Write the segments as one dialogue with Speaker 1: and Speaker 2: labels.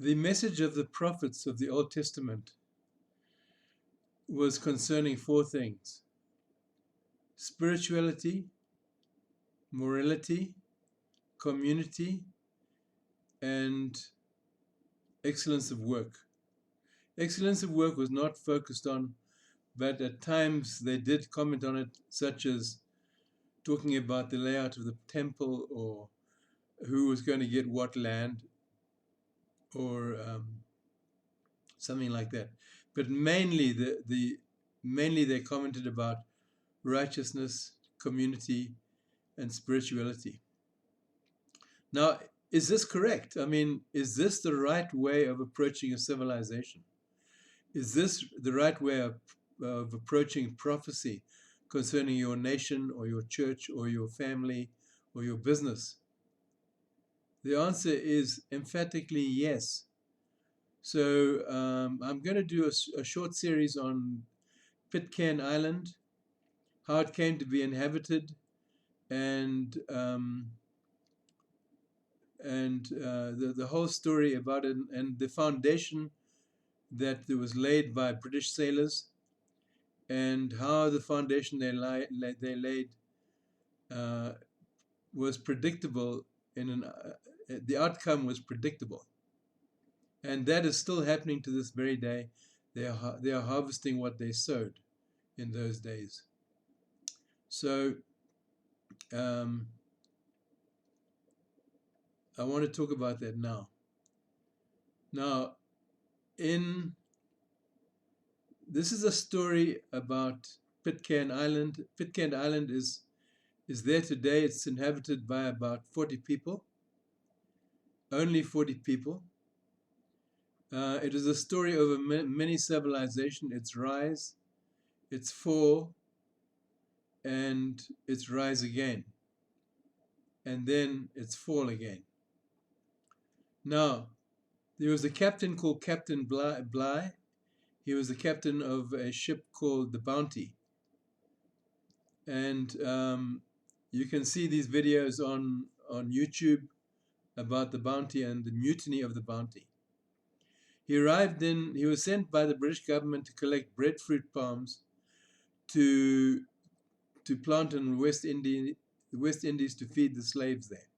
Speaker 1: The message of the prophets of the Old Testament was concerning four things: spirituality, morality, community, and excellence of work. Excellence of work was not focused on, but at times they did comment on it, such as talking about the layout of the temple, or who was going to get what land, or something like that. But mainly mainly they commented about righteousness, community, and spirituality. Now, is this correct? I mean, is this the right way of approaching a civilization? Is this the right way of approaching prophecy concerning your nation or your church or your family or your business? The answer is emphatically yes. So I'm going to do a short series on Pitcairn Island, how it came to be inhabited, and the whole story about it, and the foundation that was laid by British sailors, and how the foundation they laid was predictable. The outcome was predictable, and that is still happening to this very day. They are harvesting what they sowed in those days. So I want to talk about that now. Now, this is a story about Pitcairn Island. Pitcairn Island is there today. It's inhabited by about 40 people, only 40 people. It is a story of many civilization, its rise, its fall, and its rise again, and then its fall again. Now, there was a captain called Captain Bligh. He was the captain of a ship called the Bounty. And you can see these videos on YouTube about the Bounty and the mutiny of the Bounty. He was sent by the British government to collect breadfruit palms to plant in the West Indies to feed the slaves there.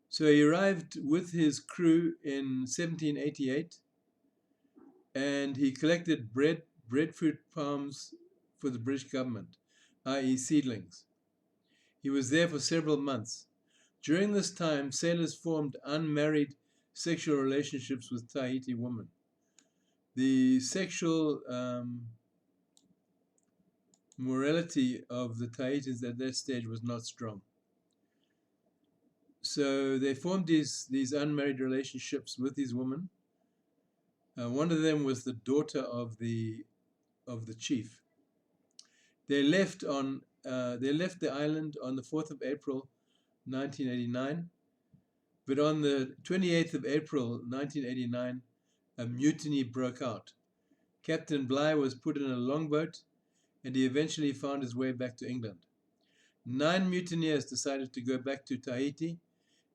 Speaker 1: So he arrived with his crew in 1788, and he collected breadfruit palms for the British government, i.e. seedlings. He was there for several months. During this time, sailors formed unmarried sexual relationships with Tahiti women. The sexual morality of the Tahitians at that stage was not strong. So they formed these unmarried relationships with these women. One of them was the daughter of the chief. They left the island on the 4th of April, 1989. But on the 28th of April, 1989, a mutiny broke out. Captain Bligh was put in a longboat, and he eventually found his way back to England. 9 mutineers decided to go back to Tahiti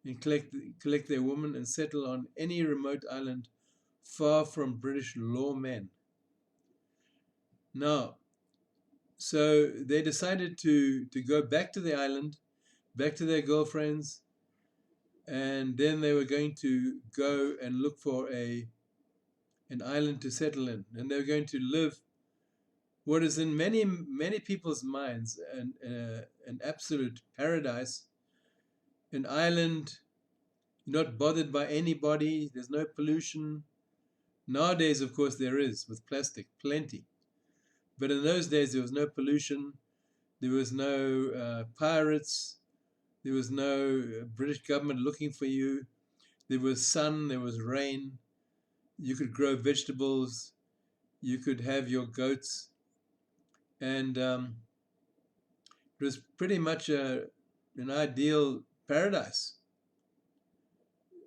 Speaker 1: and collect their women and settle on any remote island far from British lawmen. Now, so they decided to go back to the island, back to their girlfriends, and then they were going to go and look for an island to settle in, and they were going to live what is in many people's minds an absolute paradise, an island not bothered by anybody. There's no pollution. Nowadays, of course, there is, with plastic, plenty. But in those days, there was no pollution. There was no pirates. There was no British government looking for you. There was sun, there was rain. You could grow vegetables. You could have your goats. And it was pretty much an ideal paradise.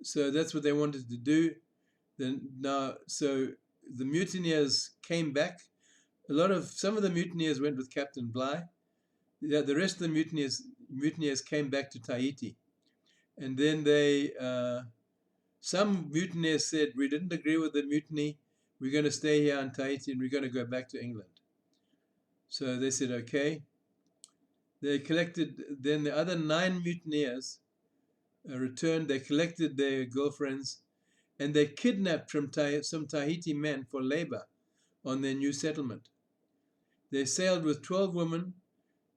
Speaker 1: So that's what they wanted to do. So the mutineers came back. Some of the mutineers went with Captain Bligh. The rest of the mutineers came back to Tahiti, and then they Some mutineers said, we didn't agree with the mutiny, we're going to stay here on Tahiti and we're going to go back to England. So they said, okay. They collected, then the other 9 mutineers returned, they collected their girlfriends, and they kidnapped from some Tahiti men for labor on their new settlement. They sailed with 12 women,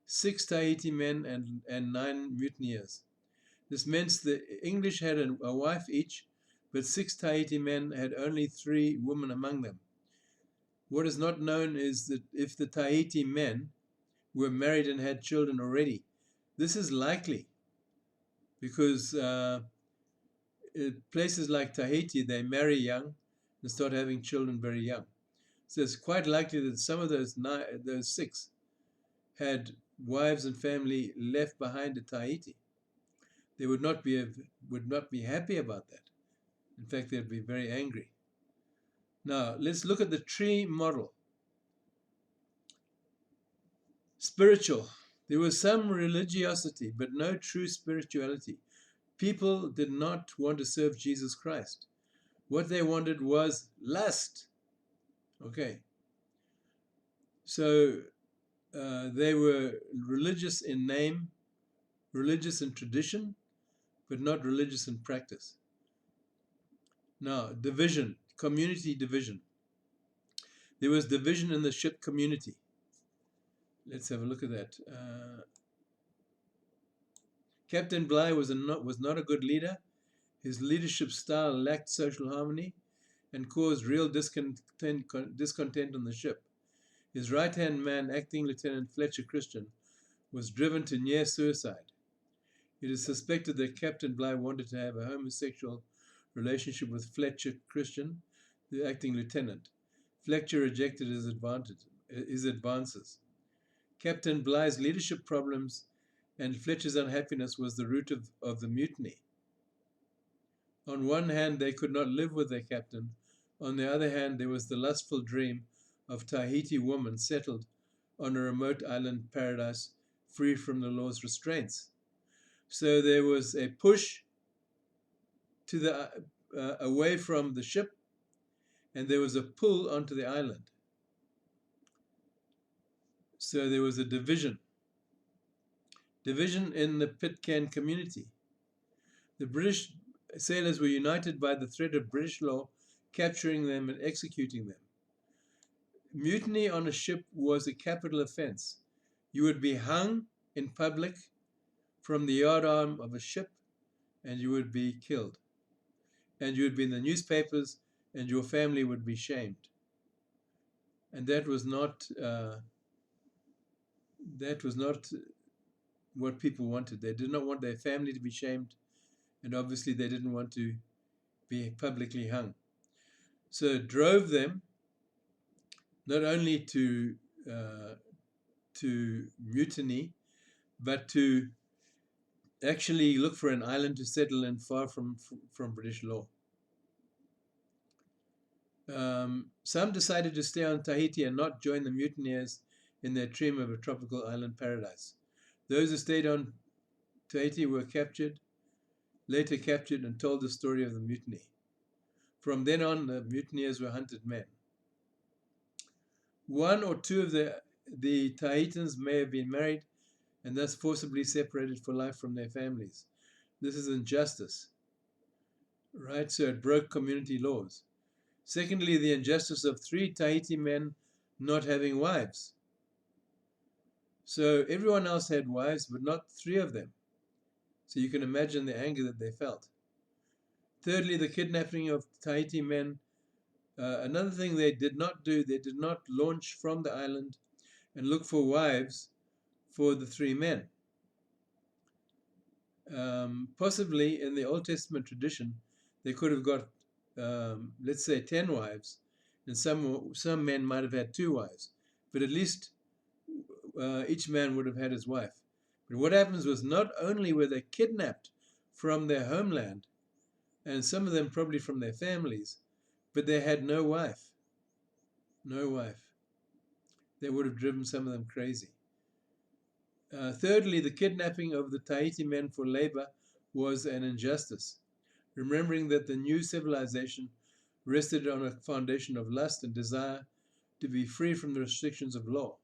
Speaker 1: 6 Tahiti men, and 9 mutineers. This meant the English had a wife each, but 6 Tahiti men had only 3 women among them. What is not known is that if the Tahiti men were married and had children already. This is likely because places like Tahiti, they marry young and start having children very young. So it's quite likely that some of those 6 had wives and family left behind at Tahiti. They would not be happy about that. In fact, they'd be very angry. Now, let's look at the tree model. Spiritual. There was some religiosity, but no true spirituality. People did not want to serve Jesus Christ. What they wanted was lust. Okay. So they were religious in name, religious in tradition, but not religious in practice. Now, division, community division. There was division in the ship community. Let's have a look at that. Captain Bligh was not a good leader. His leadership style lacked social harmony and caused real discontent on the ship. His right-hand man, Acting Lieutenant Fletcher Christian, was driven to near suicide. It is suspected that Captain Bligh wanted to have a homosexual relationship with Fletcher Christian, the acting lieutenant. Fletcher rejected his advances. Captain Bligh's leadership problems and Fletcher's unhappiness was the root of the mutiny. On one hand, they could not live with their captain. On the other hand, there was the lustful dream of Tahiti woman settled on a remote island paradise free from the law's restraints. So there was a push to the away from the ship, and there was a pull onto the island. So there was a division in the Pitcairn community. The British sailors were united by the threat of British law capturing them and executing them. Mutiny on a ship was a capital offense. You would be hung in public from the yardarm of a ship, and you would be killed. And you would be in the newspapers, and your family would be shamed. And that was not what people wanted. They did not want their family to be shamed, and obviously they didn't want to be publicly hung. So it drove them not only to mutiny, but to actually look for an island to settle in far from British law. Some decided to stay on Tahiti and not join the mutineers in their dream of a tropical island paradise. Those who stayed on Tahiti were later captured and told the story of the mutiny. From then on, the mutineers were hunted men. 1 or 2 of the Tahitians may have been married and thus forcibly separated for life from their families. This is injustice, right? So it broke community laws. Secondly, the injustice of 3 Tahiti men not having wives. So everyone else had wives, but not 3 of them. So you can imagine the anger that they felt. Thirdly, the kidnapping of Tahiti men. Another thing they did not do, they did not launch from the island and look for wives for the 3 men. Possibly in the Old Testament tradition, they could have got, let's say, 10 wives, and some men might have had 2 wives, but at least each man would have had his wife. But what happens was not only were they kidnapped from their homeland, and some of them probably from their families, but they had no wife. No wife. They would have driven some of them crazy. Thirdly, the kidnapping of the Tahiti men for labor was an injustice. remembering that the new civilization rested on a foundation of lust and desire to be free from the restrictions of law.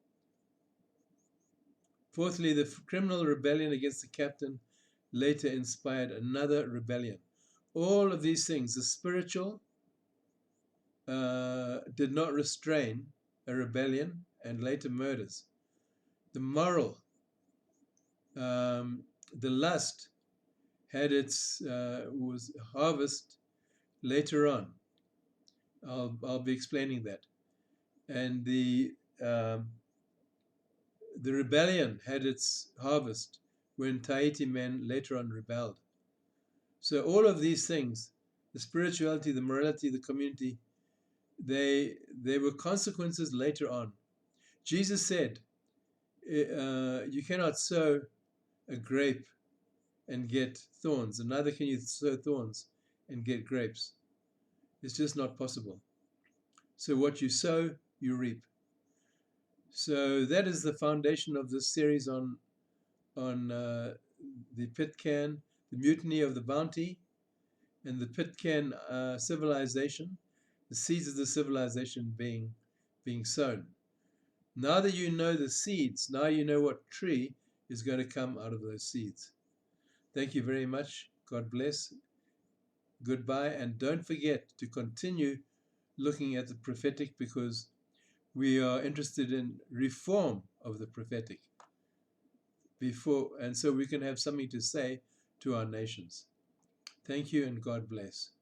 Speaker 1: Fourthly, the criminal rebellion against the captain later inspired another rebellion. All of these things, the spiritual did not restrain a rebellion and later murders. The moral, the lust had its was harvest later on. I'll be explaining that. And the rebellion had its harvest when Tahiti men later on rebelled. So all of these things, the spirituality, the morality, the community, they were consequences later on. Jesus said, you cannot sow a grape and get thorns, and neither can you sow thorns and get grapes. It's just not possible. So what you sow, you reap. So that is the foundation of this series on the Pitcairn, the mutiny of the Bounty, and the Pitcairn civilization, the seeds of the civilization being sown. Now that you know the seeds, now you know what tree is going to come out of those seeds. Thank you very much. God bless. Goodbye. And don't forget to continue looking at the prophetic, because we are interested in reform of the prophetic and so we can have something to say to our nations. Thank you and God bless.